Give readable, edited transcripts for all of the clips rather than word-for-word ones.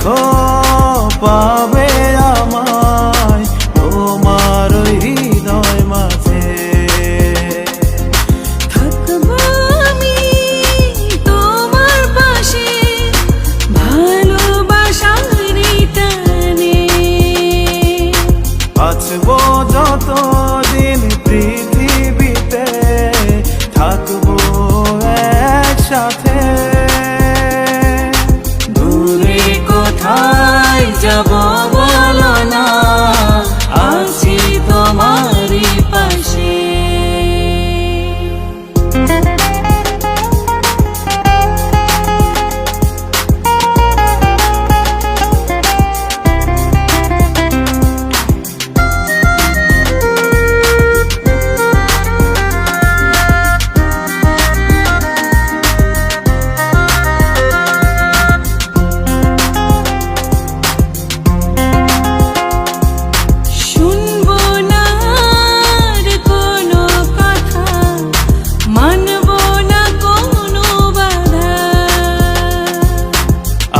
দেখো পাবে আমায় তোমার হৃদয় মাঝে। থাকবো আমি তোমার পাশে ভালোবাসার টানে। বাঁচবো যতদিন পৃথিবীতে থাকবো একসাথে। দূরে কোথায় যাব বলো না, আছি তোমারই পাশে।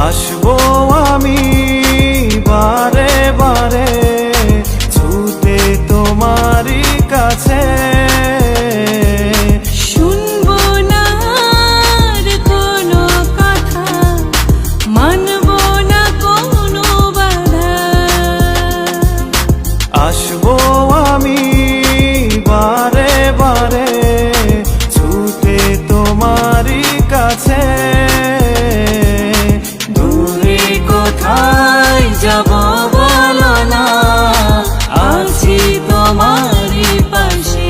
আসবো আমি বারে বারে ছুটে তোমারই কাছে। শুনবো না আর কোনো কথা, মানবো না কোনো বাধা। আসবো আমি বারে বারে ছুটে তোমারই কাছে। কোথায় যাব বলো না, আছি তোমারই পাশে।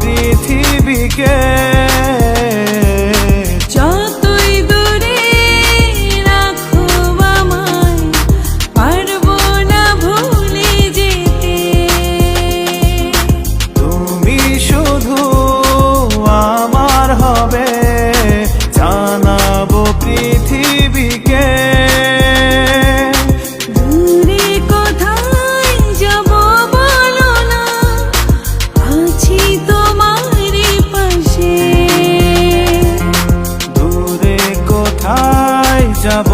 পৃথিবীকে যতই দূরে রাখো আমায়, পারবো না ভুলে যেতে। তুমি শুধু আমার হবে, জানাবো পৃথিবীকে। দূরে কোথায় যাব বলো না, আছি তোমারই পাশে। দূরে কোথায় যাব